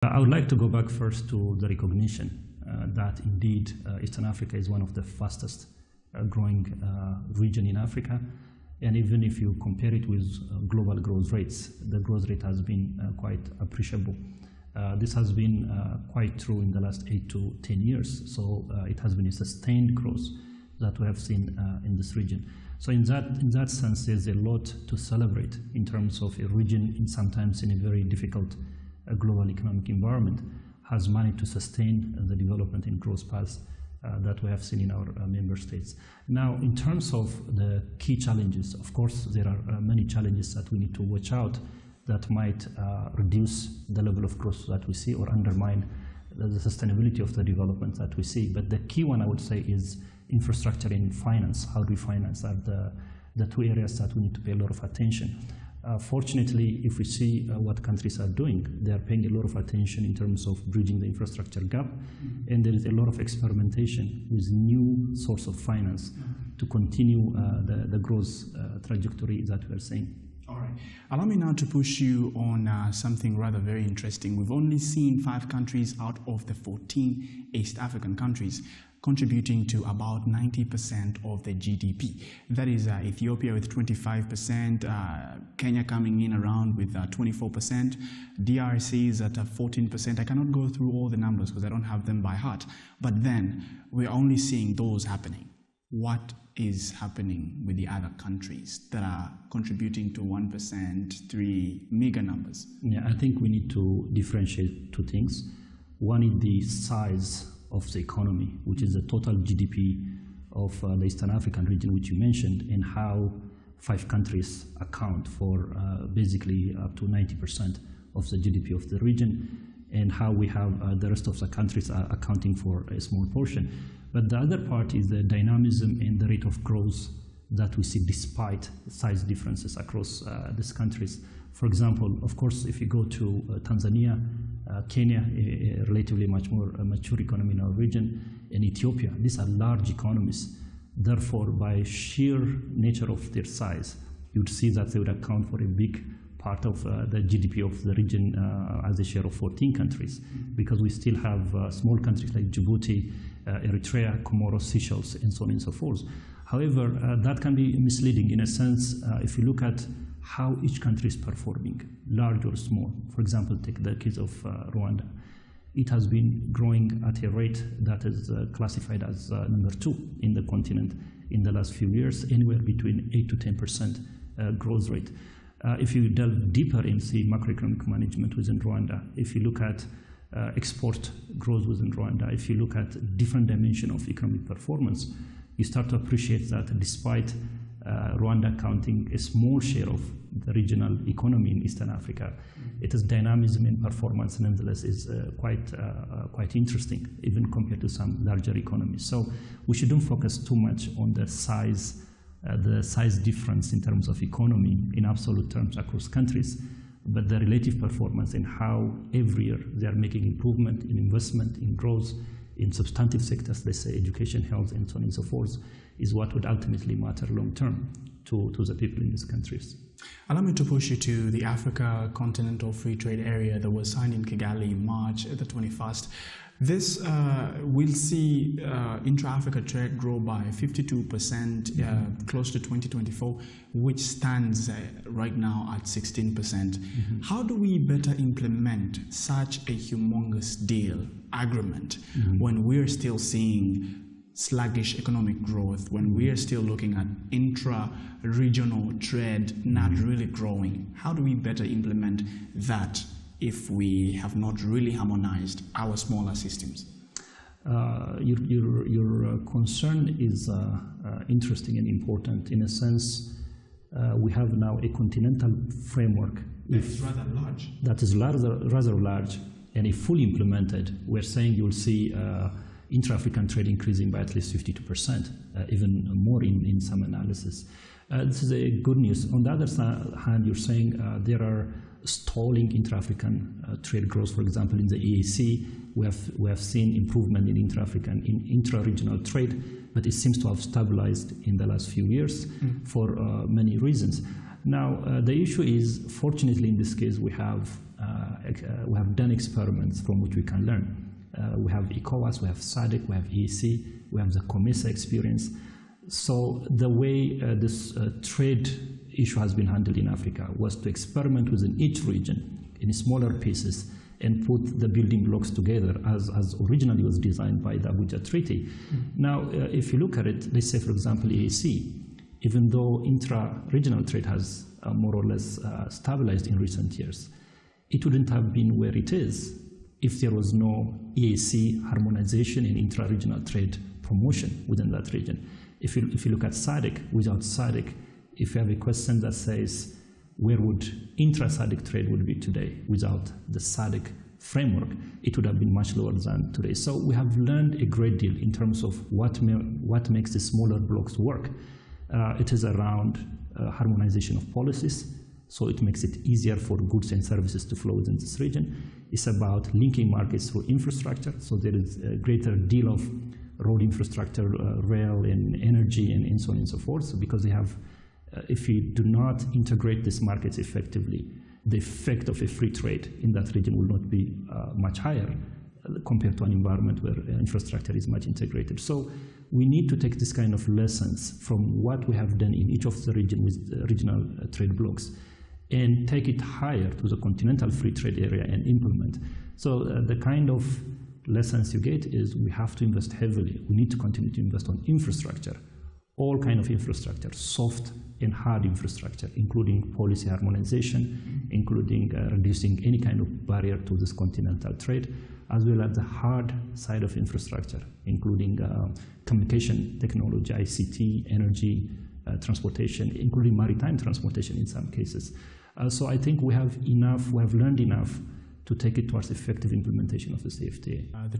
I would like to go back first to the recognition that indeed Eastern Africa is one of the fastest growing region in Africa. And even if you compare it with global growth rates, the growth rate has been quite appreciable. This has been quite true in the last 8 to 10 years. So it has been a sustained growth that we have seen in this region. So in that sense, there's a lot to celebrate in terms of a region, sometimes in a very difficult global economic environment, has managed to sustain the development and growth paths that we have seen in our member states. Now, in terms of the key challenges, of course, there are many challenges that we need to watch out that might reduce the level of growth that we see or undermine the sustainability of the development that we see. But the key one, I would say, is infrastructure and finance. How do we finance are the two areas that we need to pay a lot of attention. Fortunately, if we see what countries are doing, they are paying a lot of attention in terms of bridging the infrastructure gap, and there is a lot of experimentation with new source of finance to continue the growth trajectory that we are seeing. All right. Allow me now to push you on something rather very interesting. We've only seen 5 countries out of the 14 East African countries contributing to about 90% of the GDP. That is Ethiopia with 25%, Kenya coming in around with 24%, DRC is at 14%. I cannot go through all the numbers because I don't have them by heart, but then we're only seeing those happening. What is happening with the other countries that are contributing to 1%, 3 mega numbers? Yeah, I think we need to differentiate 2 things. One is the size of the economy, which is the total GDP of the Eastern African region, which you mentioned, and how 5 countries account for basically up to 90% of the GDP of the region, and how we have the rest of the countries are accounting for a small portion. But the other part is the dynamism and the rate of growth that we see despite size differences across these countries. For example, of course, if you go to Tanzania, Kenya, a relatively much more mature economy in our region, and Ethiopia, these are large economies. Therefore, by sheer nature of their size, you would see that they would account for a big part of the GDP of the region as a share of 14 countries, because we still have small countries like Djibouti, Eritrea, Comoros, Seychelles, and so on and so forth. However, that can be misleading in a sense if you look at how each country is performing, large or small. For example, take the case of Rwanda. It has been growing at a rate that is classified as number 2 in the continent in the last few years, anywhere between 8 to 10% growth rate. If you delve deeper in the macroeconomic management within Rwanda, if you look at export growth within Rwanda, if you look at different dimensions of economic performance, you start to appreciate that despite Rwanda counting a small share of the regional economy in Eastern Africa, its dynamism and performance nonetheless is quite interesting, even compared to some larger economies. So we shouldn't focus too much on the size difference in terms of economy in absolute terms across countries, but the relative performance and how every year they are making improvement in investment, in growth, in substantive sectors, let's say education, health, and so on and so forth, is what would ultimately matter long term to the people in these countries. Allow me to push you to the Africa Continental Free Trade Area that was signed in Kigali March the 21st. This will see intra-Africa trade grow by 52% close to 2024, which stands right now at 16%. How do we better implement such a humongous deal, agreement, when we're still seeing sluggish economic growth, when we are still looking at intra-regional trade not really growing? How do we better implement that if we have not really harmonized our smaller systems? Your concern is interesting and important. In a sense, we have now a continental framework that is rather large. That is rather large, and if fully implemented, we're saying you'll see intra-African trade increasing by at least 52%, even more in some analysis. This is a good news. On the other hand, you're saying there are stalling intra-African trade growth. For example, in the EAC, we have seen improvement in intra-regional trade, but it seems to have stabilized in the last few years for many reasons. Now, the issue is, fortunately in this case, we have done experiments from which we can learn. We have ECOWAS, we have SADC, we have EAC, we have the COMESA experience. So the way this trade issue has been handled in Africa was to experiment within each region in smaller pieces and put the building blocks together as originally was designed by the Abuja Treaty. Now, if you look at it, let's say, for example, EAC, even though intra-regional trade has more or less stabilized in recent years, it wouldn't have been where it is if there was no EAC harmonization and intra-regional trade promotion within that region. If you look at SADC, without SADC, if you have a question that says, where would intra-SADC trade would be today without the SADC framework, it would have been much lower than today. So we have learned a great deal in terms of what makes the smaller blocks work. It is around harmonization of policies, so it makes it easier for goods and services to flow within this region. It's about linking markets through infrastructure, so there is a greater deal of road infrastructure, rail and energy and so on and so forth, so because they have if you do not integrate these markets effectively, the effect of a free trade in that region will not be much higher compared to an environment where infrastructure is much integrated. So we need to take this kind of lessons from what we have done in each of the region with regional trade blocks and take it higher to the continental free trade area and implement. So the kind of lessons you get is we have to invest heavily. We need to continue to invest on infrastructure, all kind of infrastructure, soft and hard infrastructure, including policy harmonization, including reducing any kind of barrier to this continental trade, as well as the hard side of infrastructure, including communication technology, ICT, energy, transportation, including maritime transportation in some cases. So I think we have learned enough to take it towards effective implementation of the CFTA.